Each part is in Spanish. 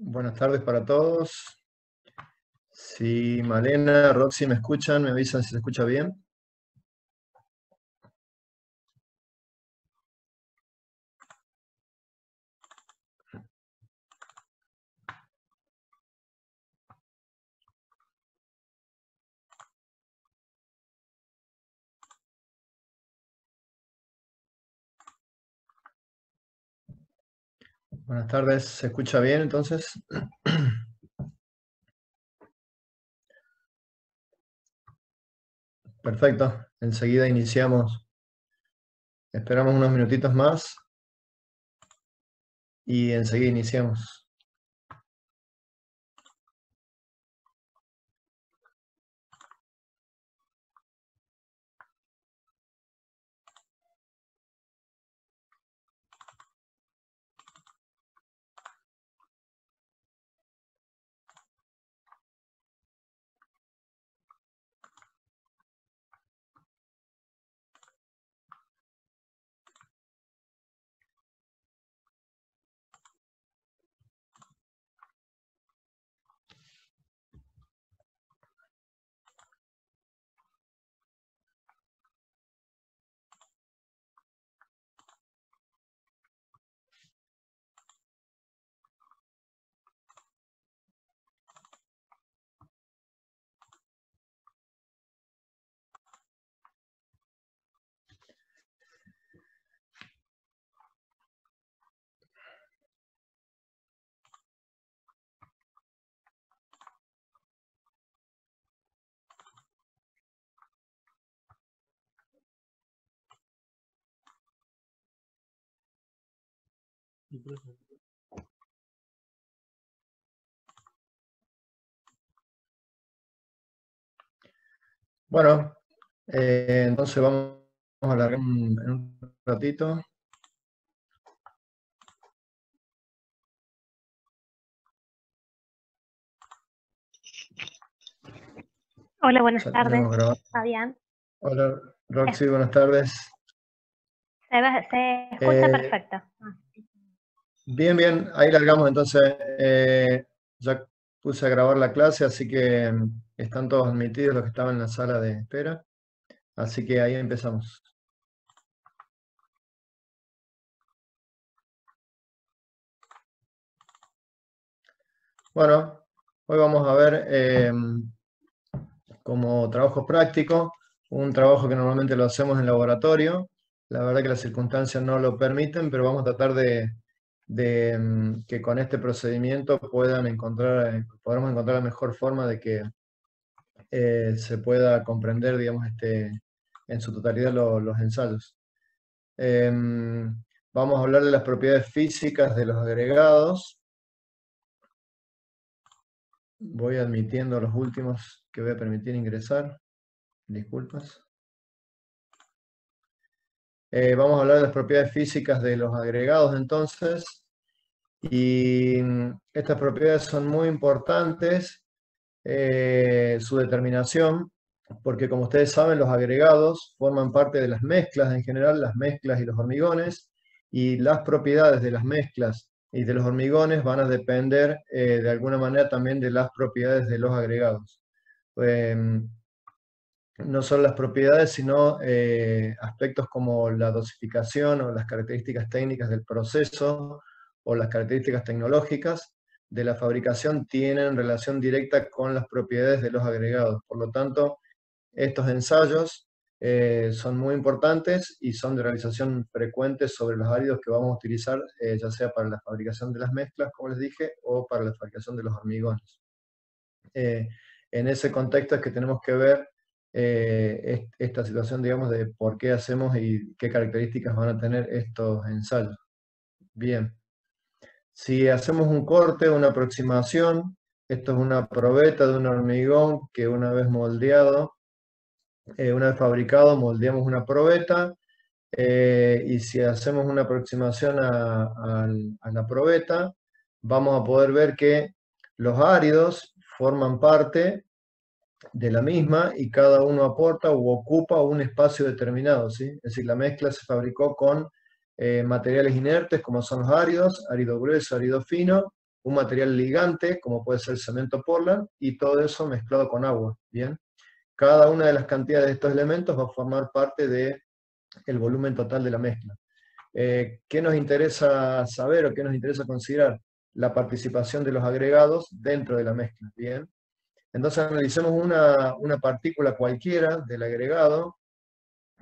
Buenas tardes para todos. Si Malena, Roxy me escuchan, me avisan si se escucha bien. Buenas tardes, ¿se escucha bien entonces? Perfecto, enseguida iniciamos. Esperamos unos minutitos más y enseguida iniciamos. Bueno, entonces vamos a alargar en un ratito. Hola, buenas Ya tardes, tenemos grabado. Fabián. Hola, Roxy, buenas tardes. Se escucha perfecto. Bien, bien, ahí largamos entonces. Ya puse a grabar la clase, así que están todos admitidos los que estaban en la sala de espera. Así que ahí empezamos. Bueno, hoy vamos a ver como trabajo práctico, un trabajo que normalmente lo hacemos en laboratorio. La verdad que las circunstancias no lo permiten, pero vamos a tratar de que con este procedimiento podamos encontrar la mejor forma de que se pueda comprender, digamos, en su totalidad los ensayos. Vamos a hablar de las propiedades físicas de los agregados. Voy admitiendo los últimos que voy a permitir ingresar. Disculpas. Vamos a hablar de las propiedades físicas de los agregados entonces. Y estas propiedades son muy importantes, su determinación, porque como ustedes saben, los agregados forman parte de las mezclas en general, las mezclas y los hormigones, y las propiedades de las mezclas y de los hormigones van a depender de alguna manera también de las propiedades de los agregados. No solo las propiedades, sino aspectos como la dosificación o las características técnicas del proceso o las características tecnológicas de la fabricación tienen relación directa con las propiedades de los agregados. Por lo tanto, estos ensayos son muy importantes y son de realización frecuente sobre los áridos que vamos a utilizar, ya sea para la fabricación de las mezclas, como les dije, o para la fabricación de los hormigones. En ese contexto es que tenemos que ver esta situación, digamos, de por qué hacemos y qué características van a tener estos ensayos. Bien, si hacemos un corte, una aproximación, esto es una probeta de un hormigón que una vez moldeado, una vez fabricado, moldeamos una probeta, y si hacemos una aproximación a la probeta, vamos a poder ver que los áridos forman parte de la misma y cada uno aporta u ocupa un espacio determinado, ¿sí? Es decir, la mezcla se fabricó con materiales inertes como son los áridos, árido grueso, árido fino, un material ligante, como puede ser cemento Portland, y todo eso mezclado con agua, ¿bien? Cada una de las cantidades de estos elementos va a formar parte del volumen total de la mezcla. ¿Qué nos interesa saber o qué nos interesa considerar? La participación de los agregados dentro de la mezcla, ¿bien? Entonces analicemos una partícula cualquiera del agregado,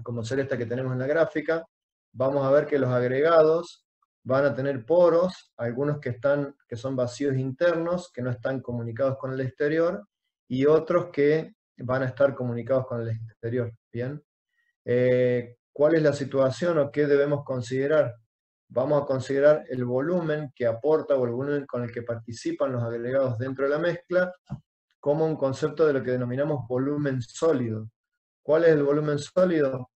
como ser esta que tenemos en la gráfica. Vamos a ver que los agregados van a tener poros, algunos que son vacíos internos, que no están comunicados con el exterior, y otros que van a estar comunicados con el exterior, ¿bien? ¿Cuál es la situación o qué debemos considerar? Vamos a considerar el volumen que aporta o el volumen con el que participan los agregados dentro de la mezcla como un concepto de lo que denominamos volumen sólido. ¿Cuál es el volumen sólido?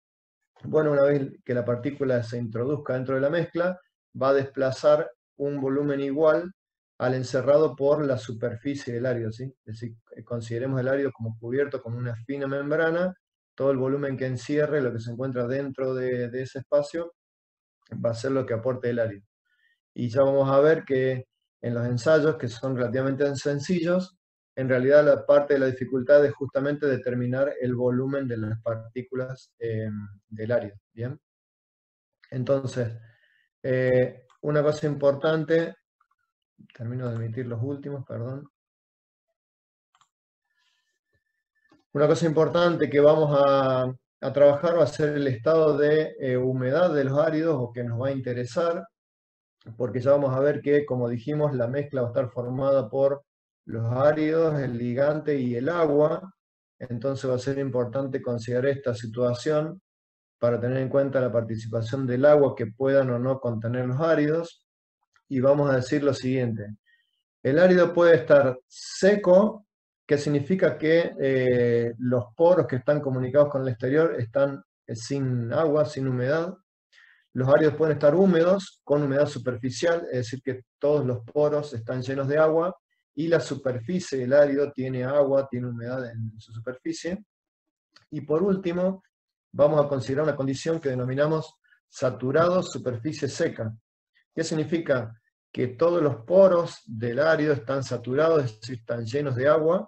Bueno, una vez que la partícula se introduzca dentro de la mezcla, va a desplazar un volumen igual al encerrado por la superficie del árido, ¿sí? Es decir, consideremos el árido como cubierto con una fina membrana, todo el volumen que encierre lo que se encuentra dentro de ese espacio va a ser lo que aporte el árido. Y ya vamos a ver que en los ensayos, que son relativamente sencillos, en realidad la parte de la dificultad es justamente determinar el volumen de las partículas del árido, ¿bien? Entonces, una cosa importante, termino de emitir los últimos, perdón. Una cosa importante que vamos a trabajar va a ser el estado de humedad de los áridos, o que nos va a interesar, porque ya vamos a ver que, como dijimos, la mezcla va a estar formada por los áridos, el ligante y el agua. Entonces va a ser importante considerar esta situación para tener en cuenta la participación del agua que puedan o no contener los áridos. Y vamos a decir lo siguiente: el árido puede estar seco, que significa que los poros que están comunicados con el exterior están sin agua, sin humedad. Los áridos pueden estar húmedos, con humedad superficial, es decir, que todos los poros están llenos de agua y la superficie del árido tiene agua, tiene humedad en su superficie. Y por último, vamos a considerar una condición que denominamos saturado superficie seca. ¿Qué significa? Que todos los poros del árido están saturados, es decir, están llenos de agua,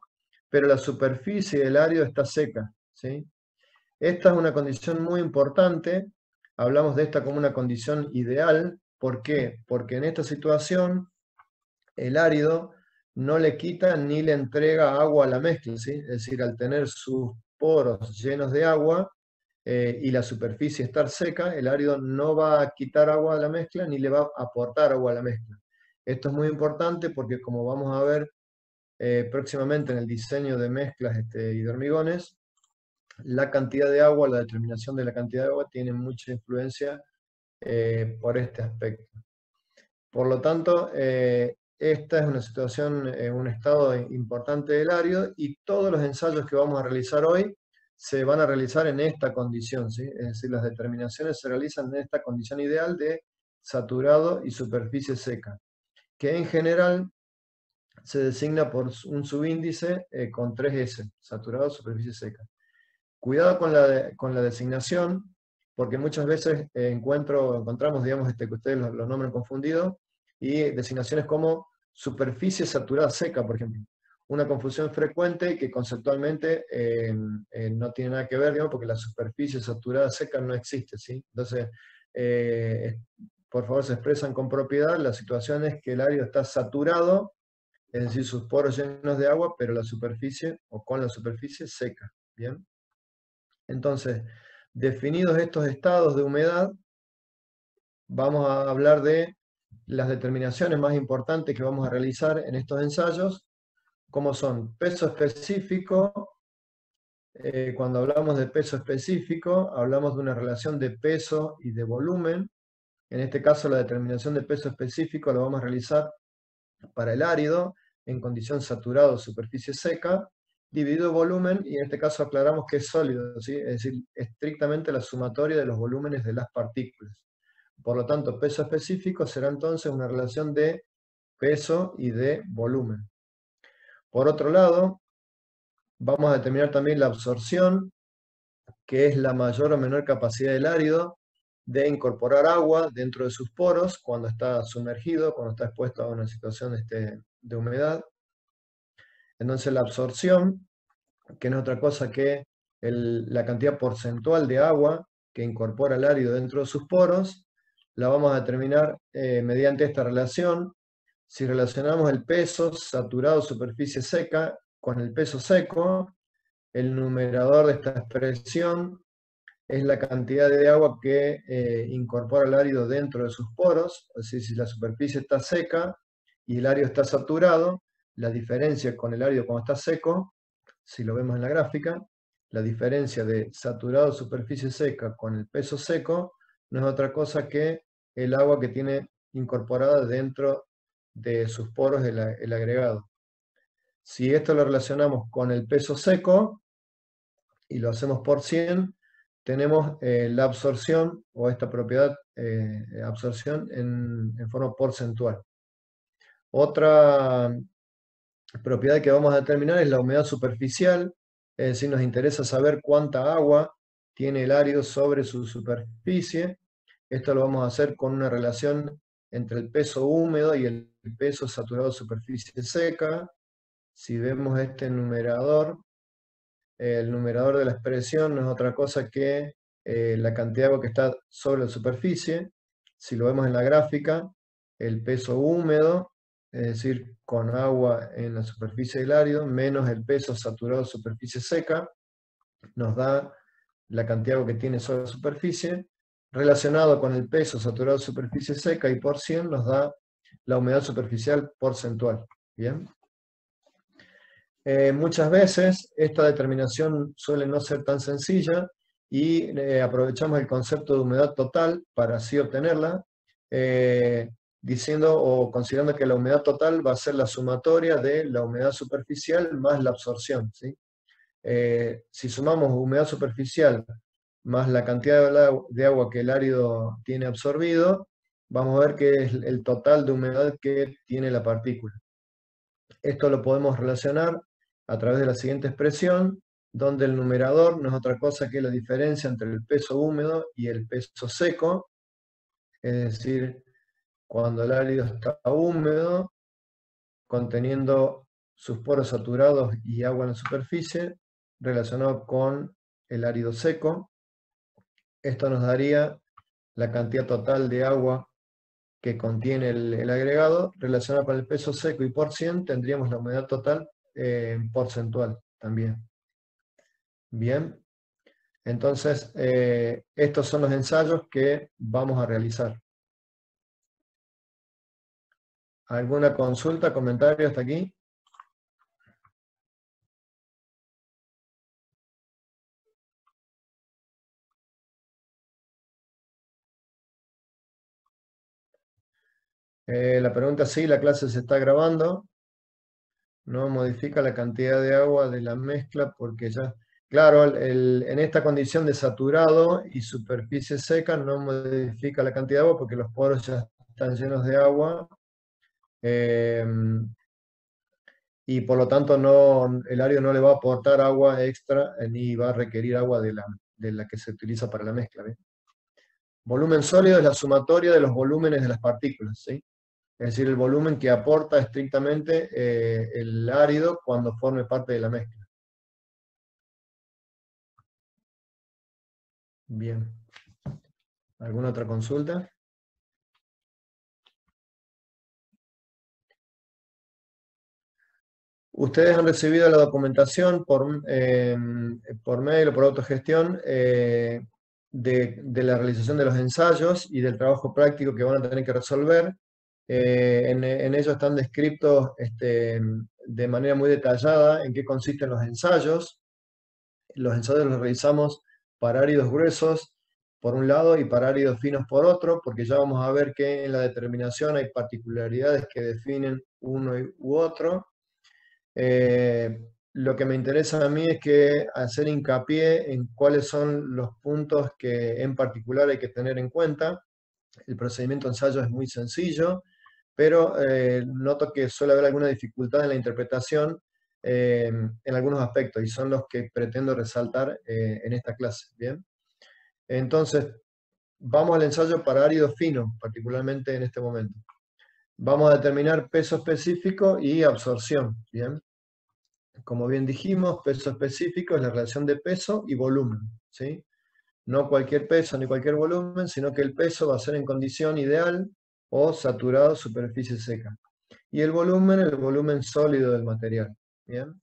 pero la superficie del árido está seca, ¿sí? Esta es una condición muy importante. Hablamos de esta como una condición ideal. ¿Por qué? Porque en esta situación el árido no le quita ni le entrega agua a la mezcla, ¿sí? Es decir, al tener sus poros llenos de agua y la superficie estar seca, el árido no va a quitar agua a la mezcla ni le va a aportar agua a la mezcla. Esto es muy importante porque, como vamos a ver próximamente en el diseño de mezclas y de hormigones, la cantidad de agua, la determinación de la cantidad de agua tiene mucha influencia por este aspecto. Por lo tanto, esta es una situación, un estado importante del árido, y todos los ensayos que vamos a realizar hoy se van a realizar en esta condición, ¿sí? Es decir, las determinaciones se realizan en esta condición ideal de saturado y superficie seca, que en general se designa por un subíndice con 3S, saturado, superficie seca. Cuidado con la designación, porque muchas veces encontramos, digamos, que ustedes lo nombran confundido, y designaciones como superficie saturada seca, por ejemplo. Una confusión frecuente que conceptualmente no tiene nada que ver, digamos, porque la superficie saturada seca no existe, ¿sí? Entonces, por favor, se expresan con propiedad. La situación es que el árido está saturado, es decir, sus poros llenos de agua, pero la superficie, o con la superficie, seca, ¿bien? Entonces, definidos estos estados de humedad, vamos a hablar de las determinaciones más importantes que vamos a realizar en estos ensayos, como son peso específico. Cuando hablamos de peso específico, hablamos de una relación de peso y de volumen. En este caso, la determinación de peso específico la vamos a realizar para el árido en condición saturado, superficie seca, dividido volumen, y en este caso aclaramos que es sólido, ¿sí? Es decir, estrictamente la sumatoria de los volúmenes de las partículas. Por lo tanto, peso específico será entonces una relación de peso y de volumen. Por otro lado, vamos a determinar también la absorción, que es la mayor o menor capacidad del árido de incorporar agua dentro de sus poros cuando está sumergido, cuando está expuesto a una situación de humedad. Entonces la absorción, que no es otra cosa que la cantidad porcentual de agua que incorpora el árido dentro de sus poros, la vamos a determinar mediante esta relación. Si relacionamos el peso saturado superficie seca con el peso seco, el numerador de esta expresión es la cantidad de agua que incorpora el árido dentro de sus poros. Es decir, si la superficie está seca y el árido está saturado, la diferencia con el árido cuando está seco, si lo vemos en la gráfica, la diferencia de saturado superficie seca con el peso seco no es otra cosa que el agua que tiene incorporada dentro de sus poros el agregado. Si esto lo relacionamos con el peso seco y lo hacemos por 100, tenemos la absorción o esta propiedad absorción en forma porcentual. Otra propiedad que vamos a determinar es la humedad superficial, es decir, nos interesa saber cuánta agua tiene el árido sobre su superficie. Esto lo vamos a hacer con una relación entre el peso húmedo y el peso saturado de superficie seca. Si vemos este numerador, el numerador de la expresión no es otra cosa que la cantidad de agua que está sobre la superficie. Si lo vemos en la gráfica, el peso húmedo, es decir, con agua en la superficie del árido, menos el peso saturado de superficie seca, nos da la cantidad de agua que tiene sobre la superficie, relacionado con el peso saturado de superficie seca y por 100 nos da la humedad superficial porcentual. ¿Bien? Muchas veces esta determinación suele no ser tan sencilla y aprovechamos el concepto de humedad total para así obtenerla, diciendo o considerando que la humedad total va a ser la sumatoria de la humedad superficial más la absorción, ¿sí? Si sumamos humedad superficial más la cantidad de agua que el árido tiene absorbido, vamos a ver que es el total de humedad que tiene la partícula. Esto lo podemos relacionar a través de la siguiente expresión, donde el numerador no es otra cosa que la diferencia entre el peso húmedo y el peso seco, es decir, cuando el árido está húmedo, conteniendo sus poros saturados y agua en la superficie, relacionado con el árido seco. Esto nos daría la cantidad total de agua que contiene el agregado, relacionado con el peso seco y por 100, tendríamos la humedad total porcentual también. Bien, entonces estos son los ensayos que vamos a realizar. ¿Alguna consulta, comentario hasta aquí? La pregunta sí, la clase se está grabando. No modifica la cantidad de agua de la mezcla porque ya... Claro, en esta condición de saturado y superficie seca no modifica la cantidad de agua porque los poros ya están llenos de agua y por lo tanto el árido no le va a aportar agua extra ni va a requerir agua de la que se utiliza para la mezcla. ¿Ves? Volumen sólido es la sumatoria de los volúmenes de las partículas, ¿sí? Es decir, el volumen que aporta estrictamente el árido cuando forme parte de la mezcla. Bien. ¿Alguna otra consulta? Ustedes han recibido la documentación por mail o por autogestión de la realización de los ensayos y del trabajo práctico que van a tener que resolver. En ellos están descritos de manera muy detallada en qué consisten los ensayos. Los ensayos los realizamos para áridos gruesos por un lado y para áridos finos por otro, porque ya vamos a ver que en la determinación hay particularidades que definen uno u otro. Lo que me interesa a mí es que hacer hincapié en cuáles son los puntos que en particular hay que tener en cuenta. El procedimiento de ensayo es muy sencillo, pero noto que suele haber alguna dificultad en la interpretación en algunos aspectos, y son los que pretendo resaltar en esta clase. ¿Bien? Entonces, vamos al ensayo para árido fino, particularmente en este momento. Vamos a determinar peso específico y absorción, ¿bien? Como bien dijimos, peso específico es la relación de peso y volumen, ¿sí? No cualquier peso ni cualquier volumen, sino que el peso va a ser en condición ideal o saturado superficie seca. Y el volumen sólido del material, ¿bien?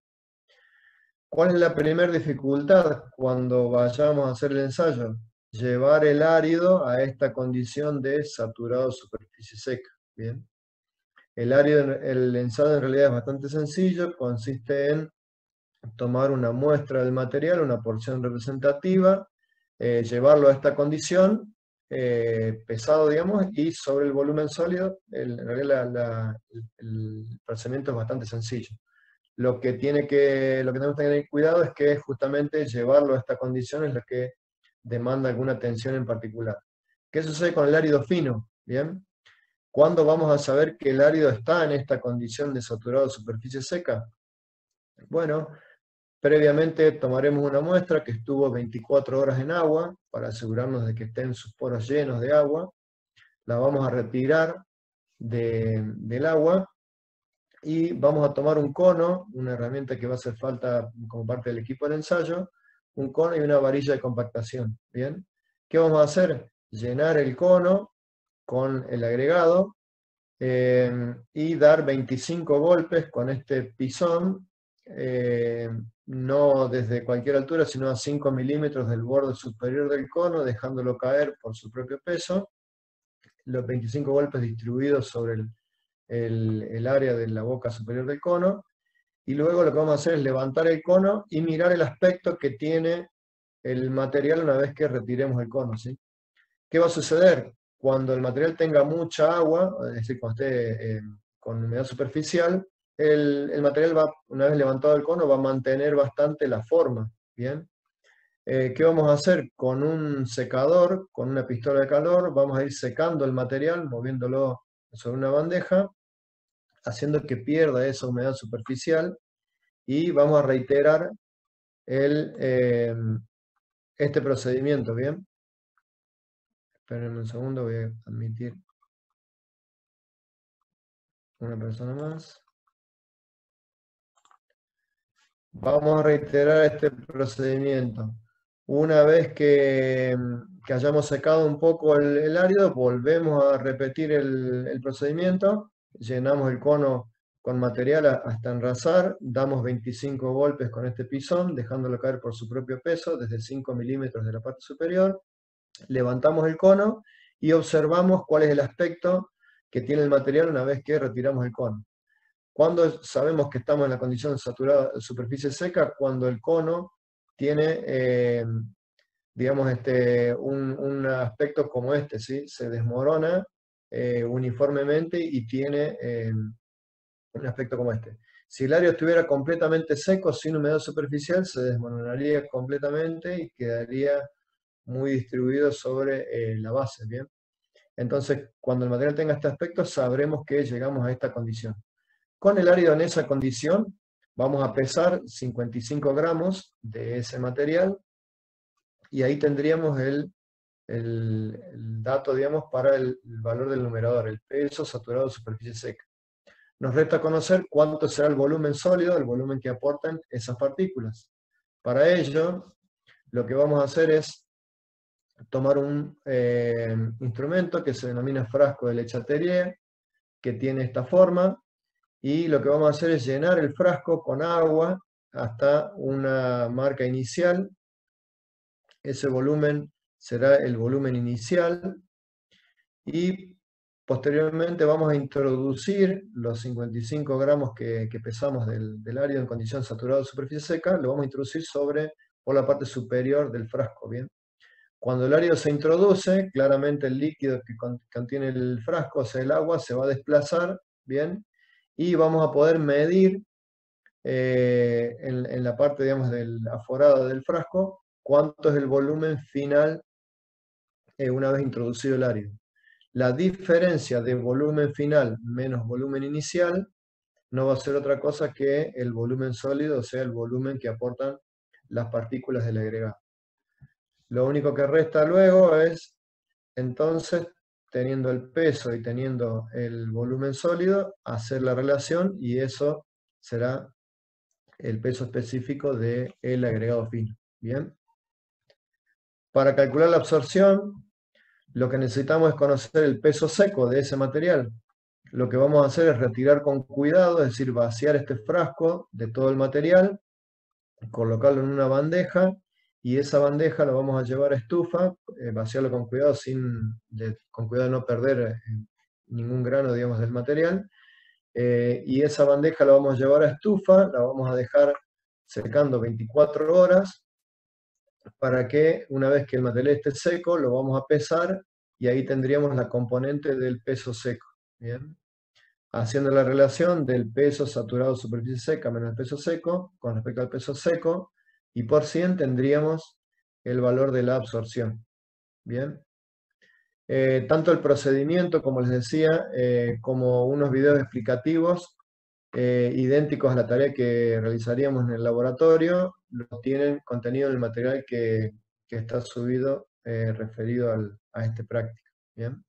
¿Cuál es la primera dificultad cuando vayamos a hacer el ensayo? Llevar el árido a esta condición de saturado superficie seca, ¿bien? El ensayo en realidad es bastante sencillo, consiste en tomar una muestra del material, una porción representativa, llevarlo a esta condición, pesado, digamos, y sobre el volumen sólido, en realidad el procedimiento es bastante sencillo. Lo que tenemos que tener cuidado es que justamente llevarlo a esta condición es lo que demanda alguna atención en particular. ¿Qué sucede con el árido fino? ¿Bien? ¿Cuándo vamos a saber que el árido está en esta condición de saturado de superficie seca? Bueno, previamente tomaremos una muestra que estuvo 24 horas en agua para asegurarnos de que estén sus poros llenos de agua. La vamos a retirar del agua y vamos a tomar un cono, una herramienta que va a hacer falta como parte del equipo del ensayo, un cono y una varilla de compactación. ¿Bien? ¿Qué vamos a hacer? Llenar el cono con el agregado y dar 25 golpes con este pisón, no desde cualquier altura, sino a 5 milímetros del borde superior del cono, dejándolo caer por su propio peso. Los 25 golpes distribuidos sobre el área de la boca superior del cono, y luego lo que vamos a hacer es levantar el cono y mirar el aspecto que tiene el material una vez que retiremos el cono, ¿sí? ¿Qué va a suceder? Cuando el material tenga mucha agua, es decir, cuando esté con humedad superficial, el material va, una vez levantado el cono, va a mantener bastante la forma, ¿bien? ¿Qué vamos a hacer? Con un secador, con una pistola de calor, vamos a ir secando el material, moviéndolo sobre una bandeja, haciendo que pierda esa humedad superficial, y vamos a reiterar este procedimiento, ¿bien? Esperen un segundo, voy a admitir una persona más. Vamos a reiterar este procedimiento. Una vez que hayamos secado un poco el árido, volvemos a repetir el procedimiento. Llenamos el cono con material hasta enrasar, damos 25 golpes con este pisón, dejándolo caer por su propio peso desde 5 milímetros de la parte superior. Levantamos el cono y observamos cuál es el aspecto que tiene el material una vez que retiramos el cono. ¿Cuándo sabemos que estamos en la condición de saturada superficie seca? Cuando el cono tiene, digamos, un aspecto como este, ¿sí? Se desmorona uniformemente y tiene un aspecto como este. Si el área estuviera completamente seco, sin humedad superficial, se desmoronaría completamente y quedaría muy distribuido sobre la base, ¿bien? Entonces, cuando el material tenga este aspecto, sabremos que llegamos a esta condición. Con el árido en esa condición, vamos a pesar 55 gramos de ese material, y ahí tendríamos el dato, digamos, para el valor del numerador, el peso saturado de superficie seca. Nos resta conocer cuánto será el volumen sólido, el volumen que aportan esas partículas. Para ello, lo que vamos a hacer es tomar un instrumento que se denomina frasco de Le Chatelier, que tiene esta forma, y lo que vamos a hacer es llenar el frasco con agua hasta una marca inicial. Ese volumen será el volumen inicial, y posteriormente vamos a introducir los 55 gramos que pesamos del árido en condición saturada de superficie seca, lo vamos a introducir por la parte superior del frasco, ¿bien? Cuando el árido se introduce, claramente el líquido que contiene el frasco, o sea, el agua, se va a desplazar, ¿bien? Y vamos a poder medir en la parte, digamos, del aforado del frasco, cuánto es el volumen final una vez introducido el árido. La diferencia de volumen final menos volumen inicial no va a ser otra cosa que el volumen sólido, o sea, el volumen que aportan las partículas del agregado. Lo único que resta luego es entonces, teniendo el peso y teniendo el volumen sólido, hacer la relación y eso será el peso específico del agregado fino. Bien. Para calcular la absorción, lo que necesitamos es conocer el peso seco de ese material. Lo que vamos a hacer es retirar con cuidado, es decir, vaciar este frasco de todo el material, colocarlo en una bandeja y esa bandeja la vamos a llevar a estufa, vaciarlo con cuidado, con cuidado de no perder ningún grano, digamos, del material. Y esa bandeja la vamos a llevar a estufa, la vamos a dejar secando 24 horas para que una vez que el material esté seco lo vamos a pesar y ahí tendríamos la componente del peso seco. ¿Bien? Haciendo la relación del peso saturado superficie seca menos el peso seco con respecto al peso seco y por 100 tendríamos el valor de la absorción. Bien. Tanto el procedimiento, como les decía, como unos videos explicativos idénticos a la tarea que realizaríamos en el laboratorio, lo tienen contenido en el material que está subido referido a este práctico. ¿Bien?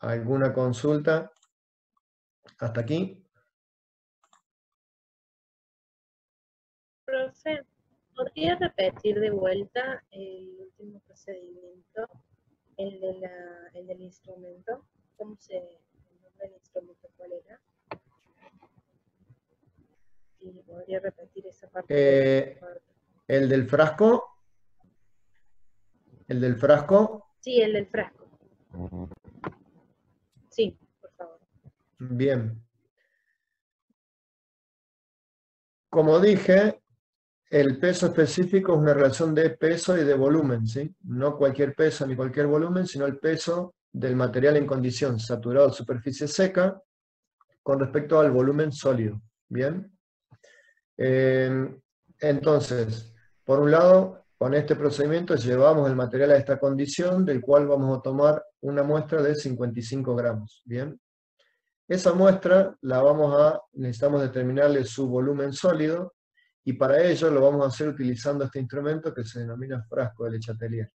¿Alguna consulta hasta aquí? Profe, ¿podría repetir de vuelta el último procedimiento, el del instrumento? ¿Cómo el nombre del instrumento cuál era? Y podría repetir esa parte. ¿El del frasco? ¿El del frasco? Sí, el del frasco. Sí, por favor. Bien. Como dije, el peso específico es una relación de peso y de volumen, ¿sí? No cualquier peso ni cualquier volumen, sino el peso del material en condición saturado de superficie seca con respecto al volumen sólido. ¿Bien? Entonces, por un lado, con este procedimiento llevamos el material a esta condición, del cual vamos a tomar una muestra de 55 gramos. ¿Bien? Esa muestra necesitamos determinarle su volumen sólido, y para ello lo vamos a hacer utilizando este instrumento que se denomina frasco de Le Chatelier.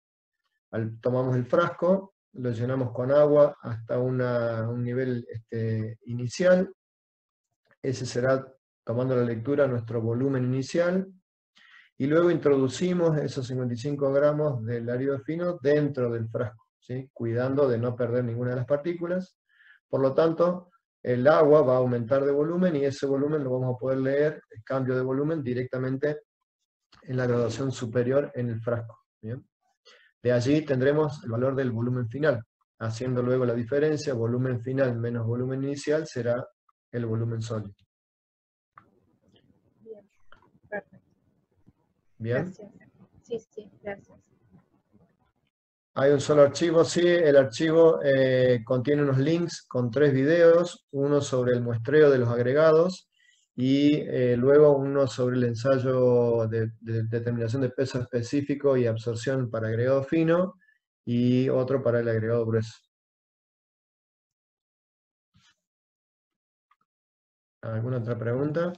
Tomamos el frasco, lo llenamos con agua hasta un nivel inicial. Ese será, tomando la lectura, nuestro volumen inicial. Y luego introducimos esos 55 gramos del árido fino dentro del frasco, ¿sí? Cuidando de no perder ninguna de las partículas. Por lo tanto, el agua va a aumentar de volumen y ese volumen lo vamos a poder leer, el cambio de volumen, directamente en la graduación superior en el frasco. ¿Bien? De allí tendremos el valor del volumen final. Haciendo luego la diferencia, volumen final menos volumen inicial será el volumen sólido. Bien, perfecto. ¿Bien? Gracias. Sí, gracias. Hay un solo archivo, sí, el archivo contiene unos links con 3 videos, uno sobre el muestreo de los agregados y luego uno sobre el ensayo de determinación de peso específico y absorción para agregado fino y otro para el agregado grueso. ¿Alguna otra pregunta?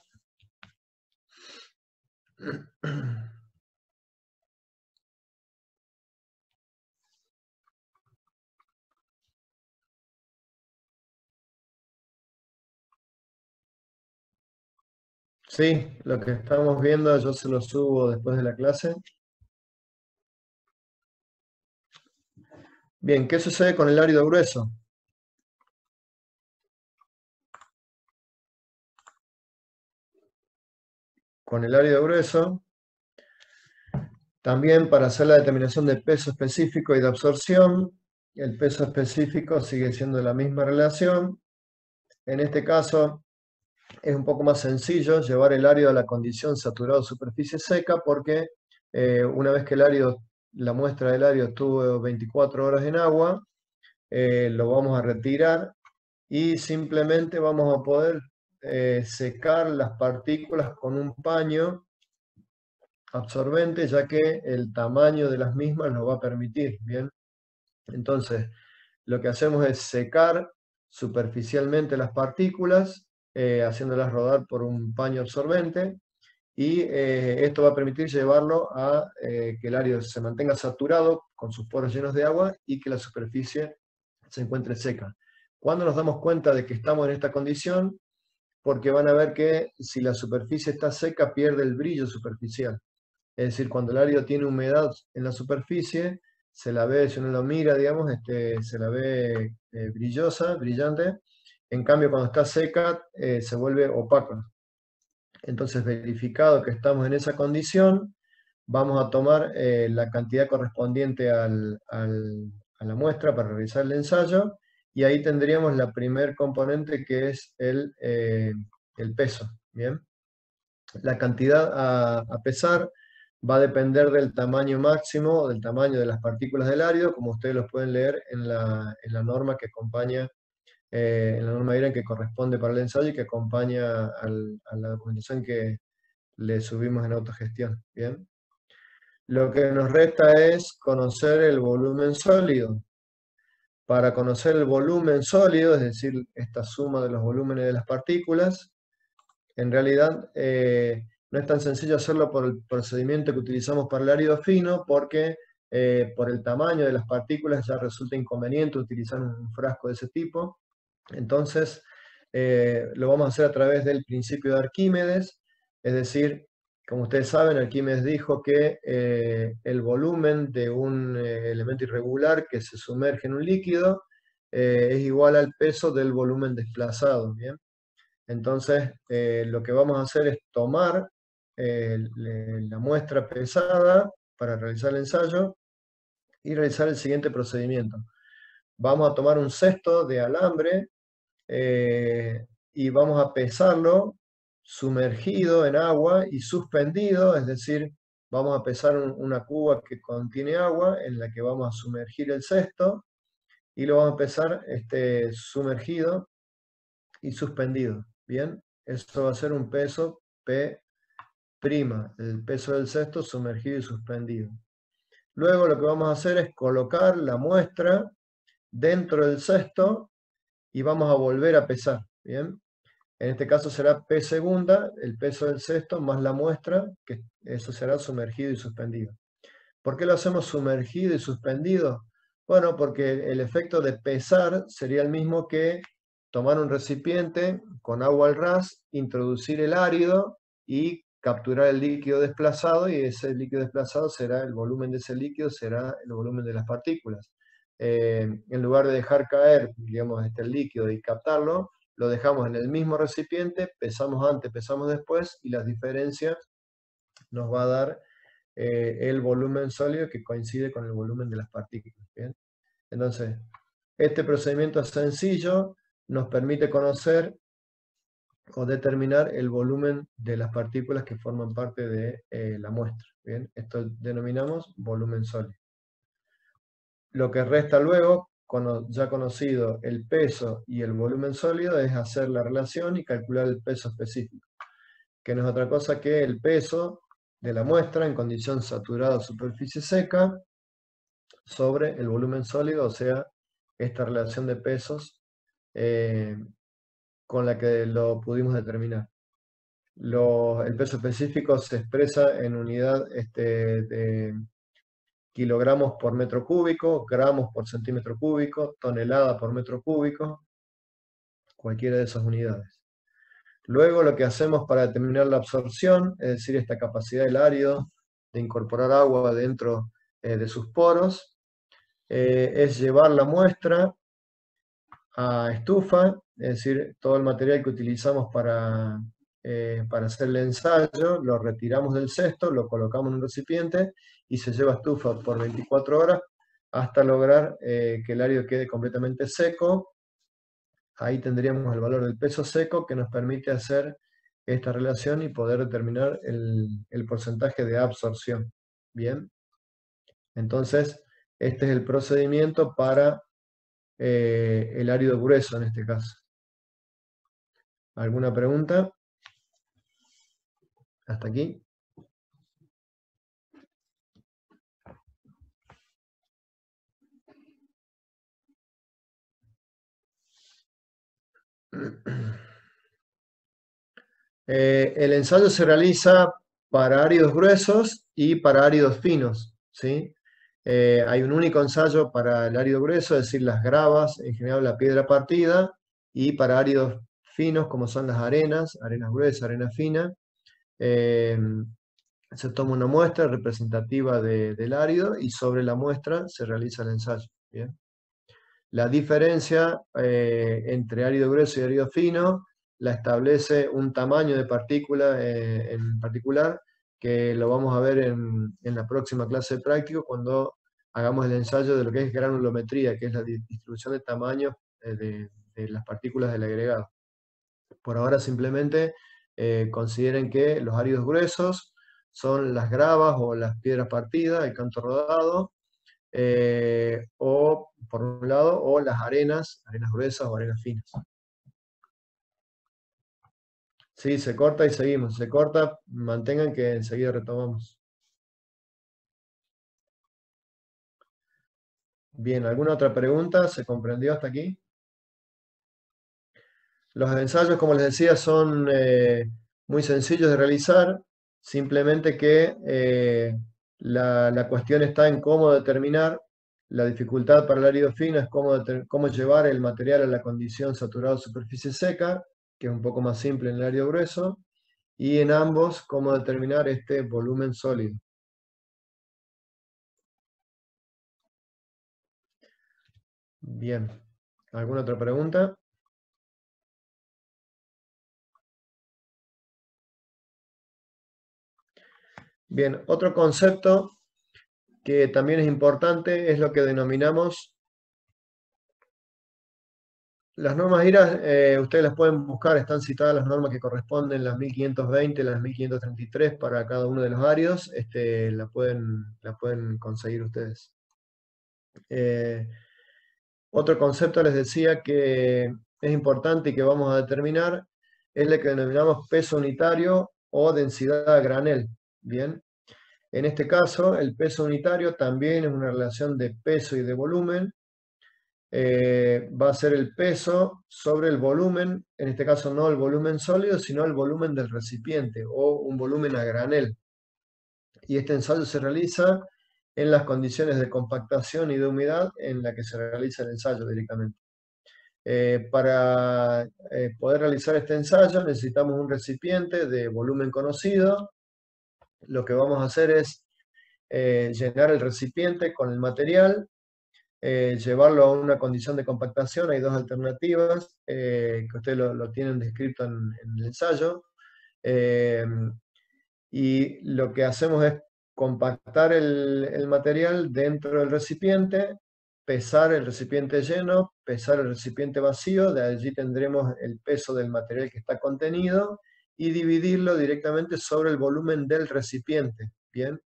Sí, lo que estamos viendo yo se lo subo después de la clase. Bien, ¿qué sucede con el árido grueso? Con el árido grueso, también para hacer la determinación de peso específico y de absorción, el peso específico sigue siendo la misma relación. En este caso es un poco más sencillo llevar el árido a la condición saturado superficie seca, porque una vez que la muestra del árido estuvo 24 horas en agua, lo vamos a retirar y simplemente vamos a poder secar las partículas con un paño absorbente, ya que el tamaño de las mismas lo va a permitir. Bien, entonces lo que hacemos es secar superficialmente las partículas, haciéndolas rodar por un paño absorbente, y esto va a permitir llevarlo a que el árido se mantenga saturado con sus poros llenos de agua y que la superficie se encuentre seca. ¿Cuándo nos damos cuenta de que estamos en esta condición? Porque van a ver que si la superficie está seca pierde el brillo superficial. Es decir, cuando el árido tiene humedad en la superficie, se la ve, si uno lo mira, digamos, se la ve brillosa, brillante. En cambio, cuando está seca, se vuelve opaca. Entonces, verificado que estamos en esa condición, vamos a tomar la cantidad correspondiente a la muestra para realizar el ensayo, y ahí tendríamos la primer componente, que es el peso. ¿Bien? La cantidad a pesar va a depender del tamaño máximo o del tamaño de las partículas del árido, como ustedes los pueden leer en la norma que acompaña, en la norma IREN que corresponde para el ensayo y que acompaña a la documentación que le subimos en autogestión. ¿Bien? Lo que nos resta es conocer el volumen sólido. Para conocer el volumen sólido, es decir, esta suma de los volúmenes de las partículas, en realidad no es tan sencillo hacerlo por el procedimiento que utilizamos para el árido fino, porque por el tamaño de las partículas ya resulta inconveniente utilizar un frasco de ese tipo. Entonces, lo vamos a hacer a través del principio de Arquímedes, es decir, como ustedes saben, Arquímedes dijo que el volumen de un elemento irregular que se sumerge en un líquido es igual al peso del volumen desplazado. ¿Bien? Entonces, lo que vamos a hacer es tomar la muestra pesada para realizar el ensayo y realizar el siguiente procedimiento. Vamos a tomar un cesto de alambre y vamos a pesarlo sumergido en agua y suspendido, es decir, vamos a pesar una cuba que contiene agua en la que vamos a sumergir el cesto y lo vamos a pesar sumergido y suspendido. ¿Bien? Esto va a ser un peso P', el peso del cesto sumergido y suspendido. Luego lo que vamos a hacer es colocar la muestra dentro del cesto y vamos a volver a pesar. ¿Bien? En este caso será P segunda, el peso del cesto más la muestra, que eso será sumergido y suspendido. ¿Por qué lo hacemos sumergido y suspendido? Bueno, porque el efecto de pesar sería el mismo que tomar un recipiente con agua al ras, introducir el árido y capturar el líquido desplazado, y ese líquido desplazado será, el volumen de ese líquido será el volumen de las partículas. En lugar de dejar caer, digamos, el líquido y captarlo, lo dejamos en el mismo recipiente, pesamos antes, pesamos después, y las diferencias nos va a dar el volumen sólido que coincide con el volumen de las partículas. ¿Bien? Entonces, este procedimiento sencillo nos permite conocer o determinar el volumen de las partículas que forman parte de la muestra. ¿Bien? Esto denominamos volumen sólido. Lo que resta luego, ya conocido el peso y el volumen sólido, es hacer la relación y calcular el peso específico, que no es otra cosa que el peso de la muestra en condición saturada o superficie seca sobre el volumen sólido, o sea, esta relación de pesos con la que lo pudimos determinar. El peso específico se expresa en unidad de kilogramos por metro cúbico, gramos por centímetro cúbico, tonelada por metro cúbico, cualquiera de esas unidades. Luego lo que hacemos para determinar la absorción, es decir, esta capacidad del árido de incorporar agua dentro de sus poros, es llevar la muestra a estufa, es decir, todo el material que utilizamos para hacer el ensayo, lo retiramos del cesto, lo colocamos en un recipiente y se lleva a estufa por 24 horas hasta lograr que el árido quede completamente seco. Ahí tendríamos el valor del peso seco que nos permite hacer esta relación y poder determinar el porcentaje de absorción. Bien, entonces este es el procedimiento para el árido grueso en este caso. ¿Alguna pregunta? ¿Hasta aquí? El ensayo se realiza para áridos gruesos y para áridos finos, ¿sí? Hay un único ensayo para el árido grueso, es decir, las gravas, en general la piedra partida, y para áridos finos, como son las arenas gruesas, arena fina, se toma una muestra representativa del árido y sobre la muestra se realiza el ensayo. ¿Bien? La diferencia entre árido grueso y árido fino la establece un tamaño de partícula en particular, que lo vamos a ver en la próxima clase de práctico cuando hagamos el ensayo de lo que es granulometría, que es la distribución de tamaños de las partículas del agregado. Por ahora simplemente consideren que los áridos gruesos son las gravas o las piedras partidas, el canto rodado, o por un lado, o las arenas gruesas o arenas finas. Sí, se corta y seguimos. Se corta, mantengan que enseguida retomamos. Bien, ¿alguna otra pregunta? ¿Se comprendió hasta aquí? Los ensayos, como les decía, son muy sencillos de realizar, simplemente que la cuestión está en cómo determinar la dificultad para el árido fino, es cómo llevar el material a la condición saturado superficie seca, que es un poco más simple en el árido grueso, y en ambos, cómo determinar este volumen sólido. Bien, ¿alguna otra pregunta? Bien, otro concepto que también es importante es lo que denominamos las normas IRA. Ustedes las pueden buscar, están citadas las normas que corresponden, las 1520, las 1533 para cada uno de los áridos, la pueden conseguir ustedes. Otro concepto les decía que es importante y que vamos a determinar es lo que denominamos peso unitario o densidad a granel. Bien, en este caso el peso unitario también es una relación de peso y de volumen. Va a ser el peso sobre el volumen, en este caso no el volumen sólido, sino el volumen del recipiente o un volumen a granel. Y este ensayo se realiza en las condiciones de compactación y de humedad en la que se realiza el ensayo directamente. Para poder realizar este ensayo necesitamos un recipiente de volumen conocido. Lo que vamos a hacer es llenar el recipiente con el material, llevarlo a una condición de compactación. Hay dos alternativas que ustedes lo tienen descrito en el ensayo. Y lo que hacemos es compactar el material dentro del recipiente, pesar el recipiente lleno, pesar el recipiente vacío, de allí tendremos el peso del material que está contenido y dividirlo directamente sobre el volumen del recipiente. Bien,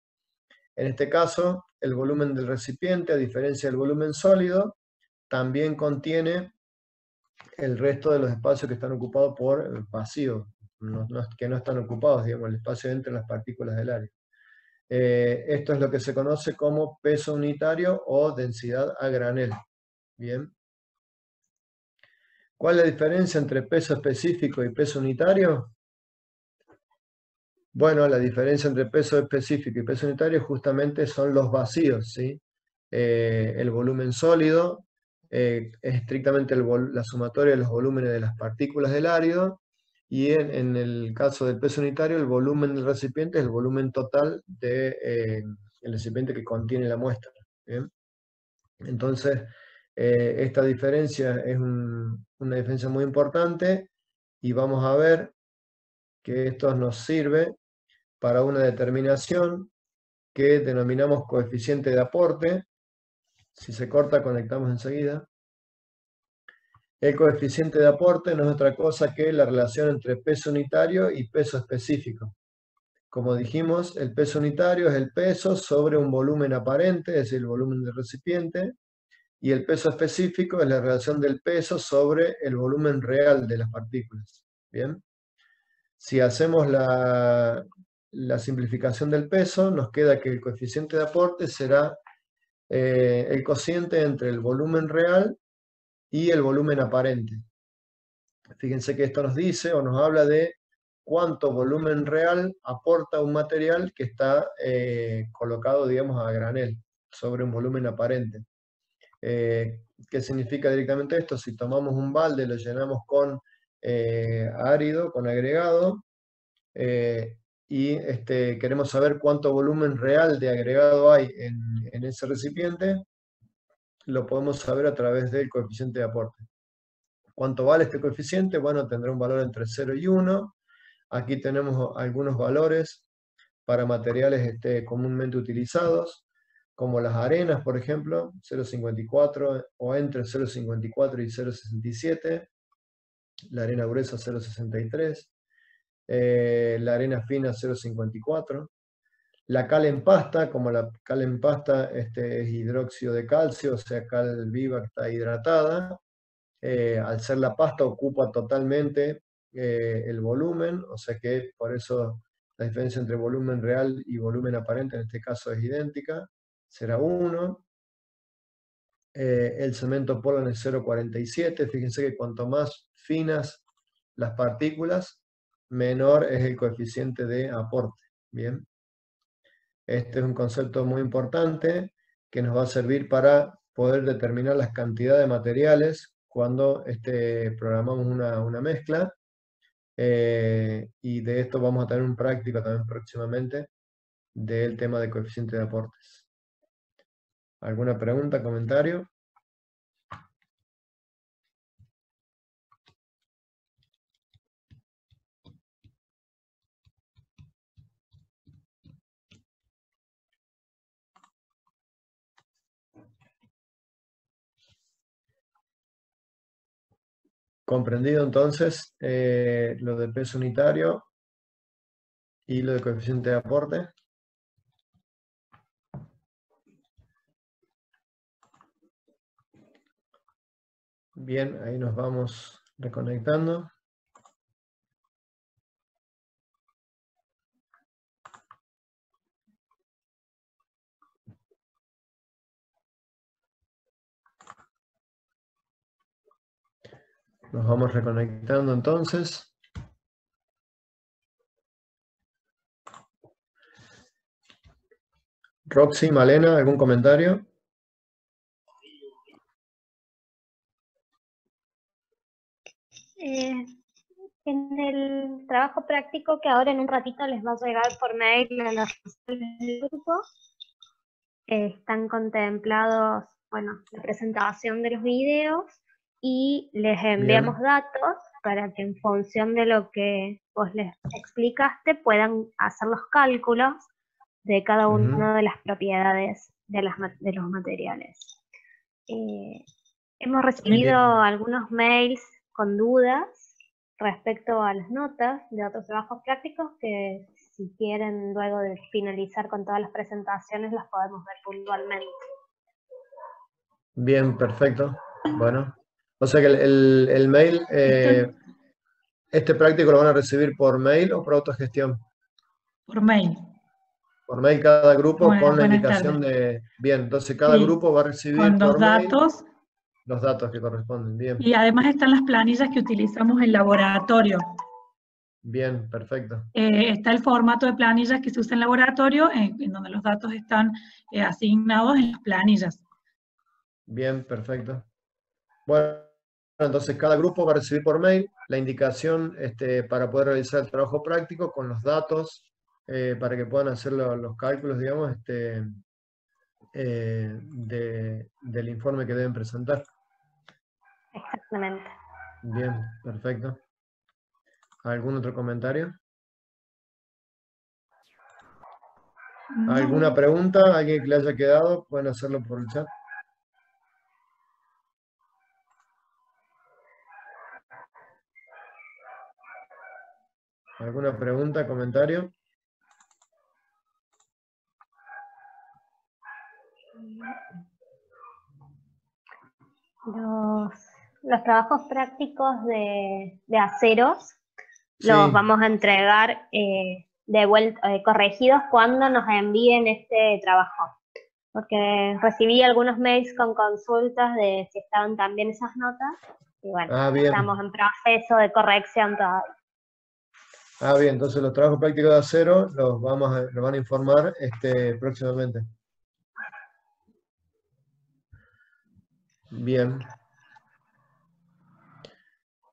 en este caso, el volumen del recipiente, a diferencia del volumen sólido, también contiene el resto de los espacios que están ocupados por vacío, que no están ocupados, digamos, el espacio entre las partículas del área. Esto es lo que se conoce como peso unitario o densidad a granel. Bien. ¿Cuál es la diferencia entre peso específico y peso unitario? Bueno, la diferencia entre peso específico y peso unitario justamente son los vacíos, ¿sí? El volumen sólido es estrictamente la sumatoria de los volúmenes de las partículas del árido, y en el caso del peso unitario, el volumen del recipiente es el volumen total del recipiente que contiene la muestra. ¿Bien? Entonces, esta diferencia es una diferencia muy importante y vamos a ver que esto nos sirve para una determinación que denominamos coeficiente de aporte. Si se corta, conectamos enseguida. El coeficiente de aporte no es otra cosa que la relación entre peso unitario y peso específico. Como dijimos, el peso unitario es el peso sobre un volumen aparente, es decir, el volumen del recipiente, y el peso específico es la relación del peso sobre el volumen real de las partículas. ¿Bien? Si hacemos la simplificación del peso, nos queda que el coeficiente de aporte será el cociente entre el volumen real y el volumen aparente. Fíjense que esto nos dice o nos habla de cuánto volumen real aporta un material que está colocado, digamos, a granel, sobre un volumen aparente. ¿Qué significa directamente esto? Si tomamos un balde, lo llenamos con árido, con agregado, y queremos saber cuánto volumen real de agregado hay en ese recipiente, lo podemos saber a través del coeficiente de aporte. ¿Cuánto vale este coeficiente? Bueno, tendrá un valor entre 0 y 1. Aquí tenemos algunos valores para materiales comúnmente utilizados, como las arenas, por ejemplo, 0,54 o entre 0,54 y 0,67. La arena gruesa 0,63. La arena fina 0,54. La cal en pasta, como la cal en pasta es hidróxido de calcio, o sea, cal viva que está hidratada, al ser la pasta ocupa totalmente el volumen, o sea que por eso la diferencia entre volumen real y volumen aparente en este caso es idéntica, será 1. El cemento Portland es 0,47, fíjense que cuanto más finas las partículas, menor es el coeficiente de aporte. Bien. Este es un concepto muy importante que nos va a servir para poder determinar las cantidades de materiales cuando programamos una mezcla. Y de esto vamos a tener un práctico también próximamente del tema de coeficiente de aportes. ¿Alguna pregunta, comentario? Comprendido entonces lo de peso unitario y lo de coeficiente de aporte. Bien, ahí nos vamos reconectando. Nos vamos reconectando entonces. Roxy, Malena, ¿algún comentario? En el trabajo práctico que ahora en un ratito les va a llegar por mail a los responsables del grupo, están contemplados, bueno, la presentación de los videos y les enviamos Bien. datos para que en función de lo que vos les explicaste puedan hacer los cálculos de cada una de las propiedades de los materiales. Hemos recibido algunos mails con dudas respecto a las notas de otros trabajos prácticos que si quieren luego de finalizar con todas las presentaciones las podemos ver puntualmente. Bien, perfecto. Bueno, o sea que el mail, ¿este práctico lo van a recibir por mail o por autogestión? Por mail. Por mail cada grupo con la Buenas indicación tardes. de... Bien, entonces cada Sí, grupo va a recibir con los por mail datos. los datos que corresponden. Bien, Y además están las planillas que utilizamos en laboratorio. bien, perfecto. Está el formato de planillas que se usa en laboratorio, en donde los datos están asignados en las planillas. Bien, perfecto. Bueno, entonces cada grupo va a recibir por mail la indicación para poder realizar el trabajo práctico con los datos para que puedan hacer los cálculos, digamos, del informe que deben presentar. Exactamente. Bien, perfecto. ¿Algún otro comentario? ¿Alguna pregunta? ¿Alguien que le haya quedado? Pueden hacerlo por el chat. ¿Alguna pregunta, comentario? Los trabajos prácticos de aceros Sí. los vamos a entregar de vuelta, corregidos cuando nos envíen este trabajo. Porque recibí algunos mails con consultas de si estaban también esas notas. Y bueno, Bien. estamos en proceso de corrección todavía. Ah, bien, entonces los trabajos prácticos de acero los van a informar próximamente. Bien.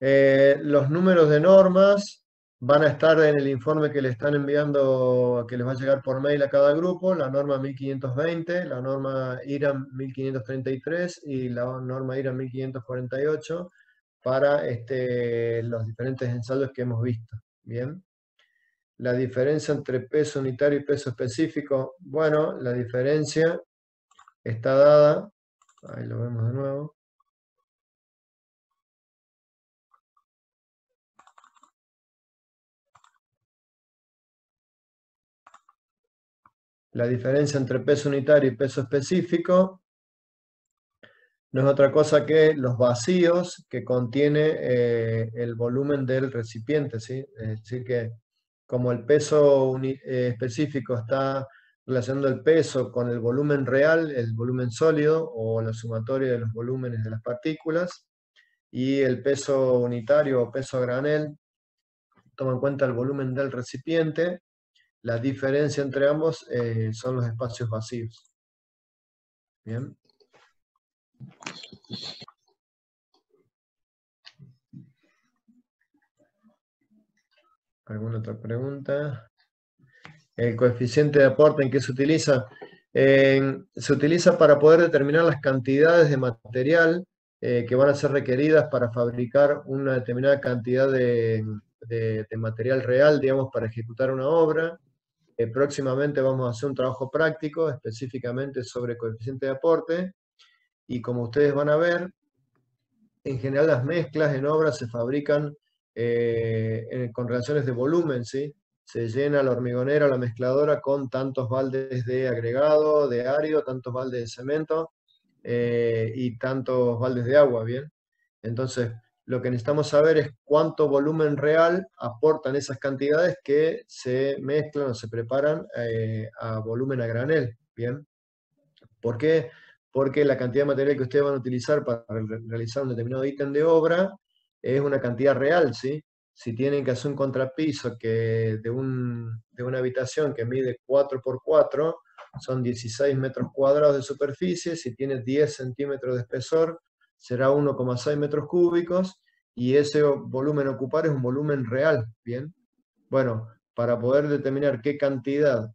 Los números de normas van a estar en el informe que le están enviando, que les va a llegar por mail a cada grupo, la norma 1520, la norma IRAM 1533 y la norma IRAM 1548 para los diferentes ensayos que hemos visto. Bien. La diferencia entre peso unitario y peso específico, bueno, la diferencia está dada, ahí lo vemos de nuevo. La diferencia entre peso unitario y peso específico no es otra cosa que los vacíos que contiene el volumen del recipiente, ¿sí? Es decir que como el peso específico está relacionando el peso con el volumen real, el volumen sólido o la sumatoria de los volúmenes de las partículas, y el peso unitario o peso a granel toma en cuenta el volumen del recipiente, la diferencia entre ambos son los espacios vacíos. Bien. ¿Alguna otra pregunta? ¿El coeficiente de aporte en qué se utiliza? Se utiliza para poder determinar las cantidades de material que van a ser requeridas para fabricar una determinada cantidad de material real, digamos, para ejecutar una obra. Próximamente vamos a hacer un trabajo práctico específicamente sobre coeficiente de aporte, y como ustedes van a ver, en general las mezclas en obras se fabrican con relaciones de volumen, ¿sí? Se llena la hormigonera o la mezcladora con tantos baldes de agregado, de árido, tantos baldes de cemento y tantos baldes de agua, ¿bien? Entonces, lo que necesitamos saber es cuánto volumen real aportan esas cantidades que se mezclan o se preparan a volumen a granel, ¿bien? ¿Por qué? Porque la cantidad de material que ustedes van a utilizar para realizar un determinado ítem de obra es una cantidad real, ¿sí? Si tienen que hacer un contrapiso de una habitación que mide 4 por 4, son 16 metros cuadrados de superficie, si tiene 10 centímetros de espesor, será 1,6 metros cúbicos, y ese volumen a ocupar es un volumen real, ¿bien? Bueno, para poder determinar qué cantidad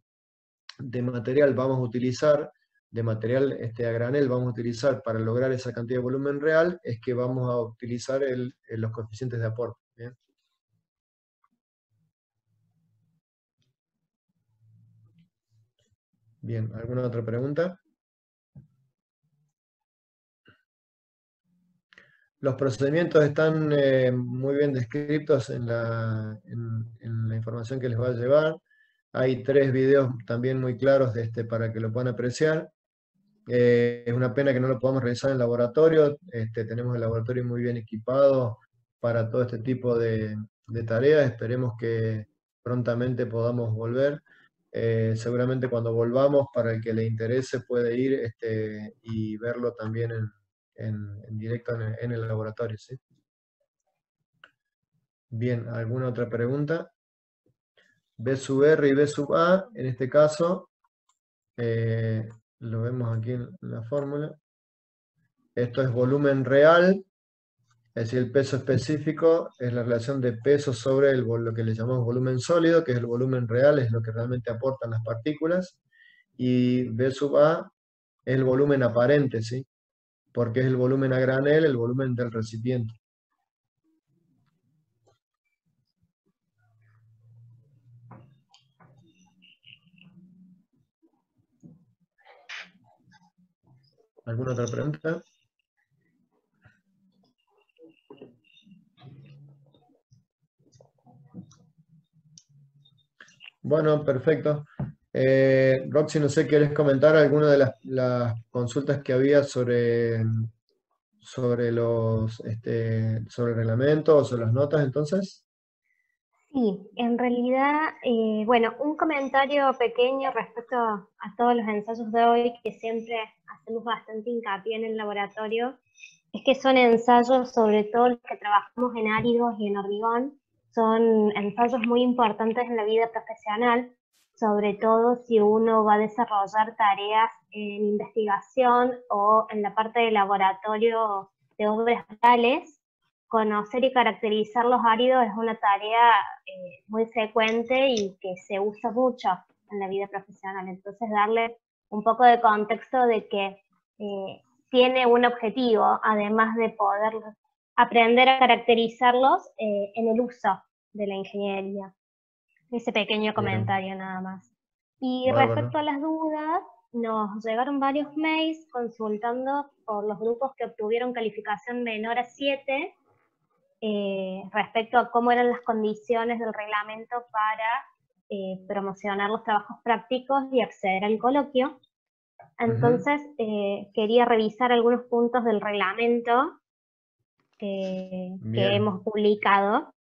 de material vamos a utilizar, de material a granel vamos a utilizar para lograr esa cantidad de volumen real, es que vamos a utilizar los coeficientes de aporte. ¿Bien? Bien, ¿alguna otra pregunta? Los procedimientos están muy bien descritos en la información que les va a llevar. Hay 3 videos también muy claros para que lo puedan apreciar. Es una pena que no lo podamos realizar en laboratorio. Tenemos el laboratorio muy bien equipado para todo este tipo de tareas. Esperemos que prontamente podamos volver. Seguramente cuando volvamos, para el que le interese, puede ir y verlo también en directo en el laboratorio, ¿sí? Bien, ¿alguna otra pregunta? B sub R y B sub A, en este caso, lo vemos aquí en la fórmula. Esto es volumen real, es decir, el peso específico es la relación de peso sobre lo que le llamamos volumen sólido, que es el volumen real, es lo que realmente aportan las partículas, y B sub A es el volumen aparente, ¿sí? Porque es el volumen a granel, el volumen del recipiente. ¿Alguna otra pregunta? Bueno, perfecto. Roxy, no sé, ¿quieres comentar alguna de las consultas que había sobre sobre el reglamento o sobre las notas, entonces? Sí, en realidad, bueno, un comentario pequeño respecto a todos los ensayos de hoy, que siempre hacemos bastante hincapié en el laboratorio, es que son ensayos sobre todo los que trabajamos en áridos y en hormigón, son ensayos muy importantes en la vida profesional, sobre todo si uno va a desarrollar tareas en investigación o en la parte de laboratorio de obras reales. Conocer y caracterizar los áridos es una tarea muy frecuente y que se usa mucho en la vida profesional. Entonces, darle un poco de contexto de que tiene un objetivo, además de poder aprender a caracterizarlos en el uso de la ingeniería. Ese pequeño comentario nada más. Y Bárbaro. respecto a las dudas, nos llegaron varios mails consultando por los grupos que obtuvieron calificación menor a 7, respecto a cómo eran las condiciones del reglamento para promocionar los trabajos prácticos y acceder al coloquio. Entonces, quería revisar algunos puntos del reglamento que hemos publicado,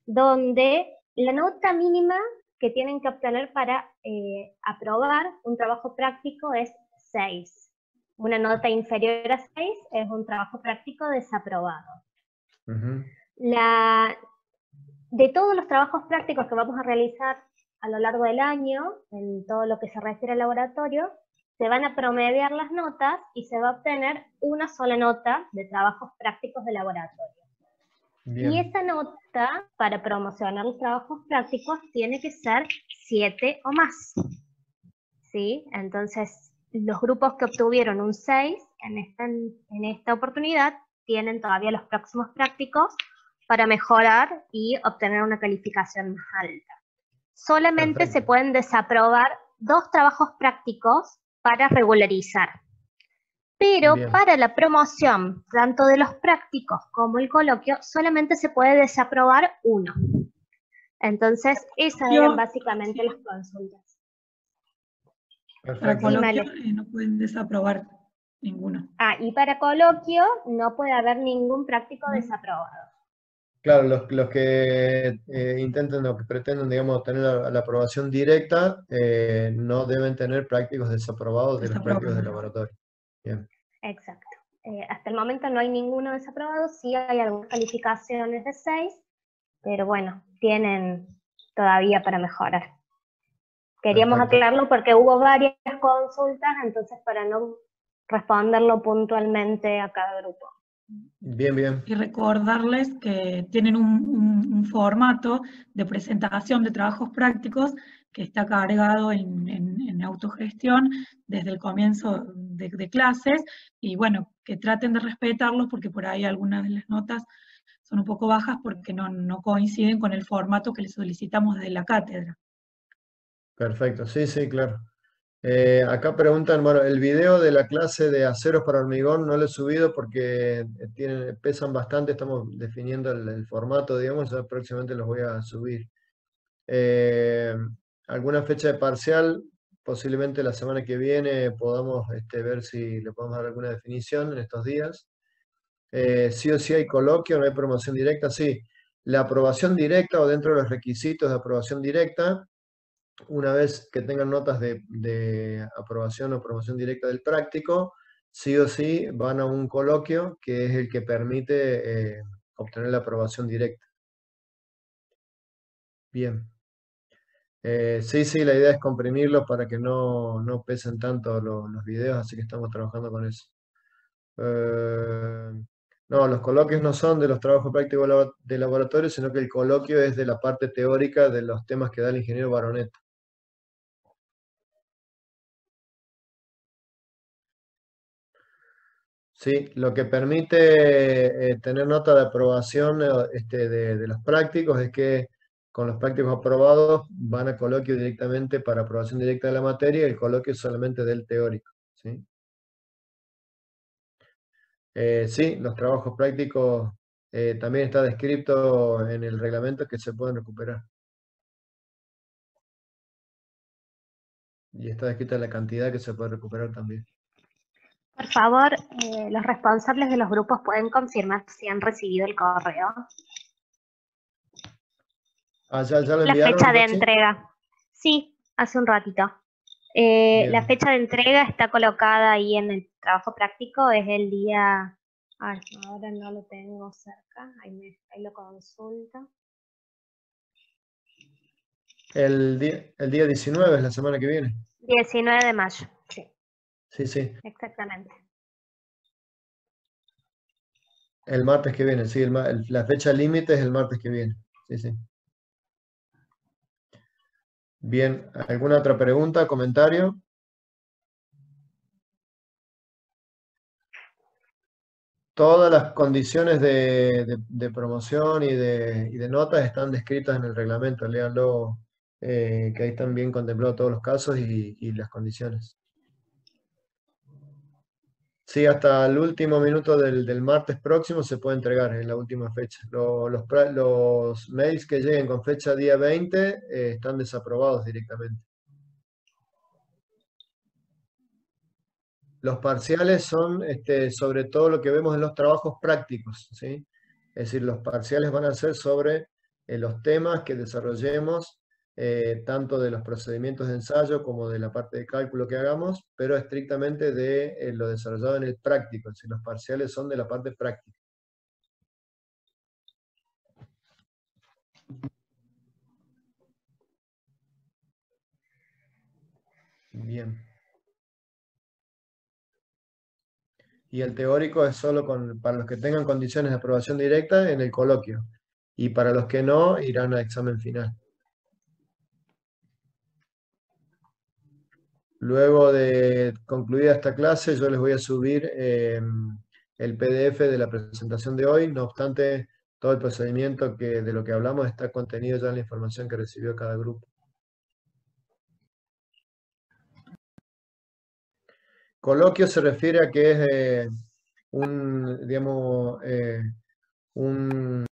donde la nota mínima que tienen que obtener para aprobar un trabajo práctico es 6. Una nota inferior a 6 es un trabajo práctico desaprobado. De todos los trabajos prácticos que vamos a realizar a lo largo del año, en todo lo que se refiere al laboratorio, se van a promediar las notas y se va a obtener una sola nota de trabajos prácticos de laboratorio. Bien. Y esa nota, para promocionar los trabajos prácticos, tiene que ser 7 o más. ¿Sí? Entonces, los grupos que obtuvieron un 6 en esta oportunidad tienen todavía los próximos prácticos para mejorar y obtener una calificación más alta. Solamente se pueden desaprobar 2 trabajos prácticos para regularizar. Pero para la promoción, tanto de los prácticos como el coloquio, solamente se puede desaprobar 1. Entonces, esas eran básicamente las consultas. Para coloquio no pueden desaprobar ninguno. Y para coloquio no puede haber ningún práctico desaprobado. Claro, los que intenten o que pretenden, digamos, tener la aprobación directa, no deben tener prácticos desaprobados de los prácticos de laboratorio. Bien. Exacto. Hasta el momento no hay ninguno desaprobado, sí hay algunas calificaciones de 6, pero bueno, tienen todavía para mejorar. Queríamos aclararlo porque hubo varias consultas, entonces para no responderlo puntualmente a cada grupo. Bien, bien. Y recordarles que tienen un formato de presentación de trabajos prácticos que está cargado en autogestión desde el comienzo de clases, y bueno, que traten de respetarlos porque por ahí algunas de las notas son un poco bajas porque no coinciden con el formato que les solicitamos desde la cátedra. Perfecto, sí, sí, claro. Acá preguntan, bueno, el video de la clase de aceros para hormigón no lo he subido porque pesan bastante, estamos definiendo el formato, digamos, ya próximamente los voy a subir. Alguna fecha de parcial, posiblemente la semana que viene podamos ver si le podemos dar alguna definición en estos días. Sí o sí hay coloquio, no hay promoción directa, sí. La aprobación directa o dentro de los requisitos de aprobación directa, una vez que tengan notas de aprobación o promoción directa del práctico, sí o sí van a un coloquio que es el que permite obtener la aprobación directa. Bien. Sí, sí, la idea es comprimirlos para que no pesen tanto los videos, así que estamos trabajando con eso. No, los coloquios no son de los trabajos prácticos de laboratorio, sino que el coloquio es de la parte teórica de los temas que da el ingeniero Baronet. Sí, lo que permite tener nota de aprobación de los prácticos es que con los prácticos aprobados van a coloquio directamente para aprobación directa de la materia, y el coloquio es solamente del teórico. ¿Sí? Sí, los trabajos prácticos también está descrito en el reglamento que se pueden recuperar. Y está descrita la cantidad que se puede recuperar también. Por favor, los responsables de los grupos pueden confirmar si han recibido el correo. ¿Ya lo la enviaron, fecha de Rochi? entrega. Sí, hace un ratito. La fecha de entrega está colocada ahí en el trabajo práctico, es el día... Ay, ahora no lo tengo cerca, ahí lo consulto. El día 19 es la semana que viene. 19 de mayo, sí, Sí, sí. exactamente. El martes que viene, sí. La fecha límite es el martes que viene. Sí, sí. Bien, ¿alguna otra pregunta, comentario? Todas las condiciones de promoción y de notas están descritas en el reglamento. Léanlo, que ahí están bien contemplados todos los casos y las condiciones. Sí, hasta el último minuto del martes próximo se puede entregar, en la última fecha. Los mails que lleguen con fecha día 20 están desaprobados directamente. Los parciales son sobre todo lo que vemos en los trabajos prácticos, ¿sí? Es decir, los parciales van a ser sobre los temas que desarrollemos, tanto de los procedimientos de ensayo como de la parte de cálculo que hagamos, pero estrictamente de lo desarrollado en el práctico. Es decir, los parciales son de la parte práctica. Bien. Y el teórico es solo para los que tengan condiciones de aprobación directa en el coloquio. Y para los que no, irán al examen final. Luego de concluida esta clase, yo les voy a subir el PDF de la presentación de hoy. No obstante, todo el procedimiento de lo que hablamos está contenido ya en la información que recibió cada grupo. Coloquio se refiere a que es digamos, un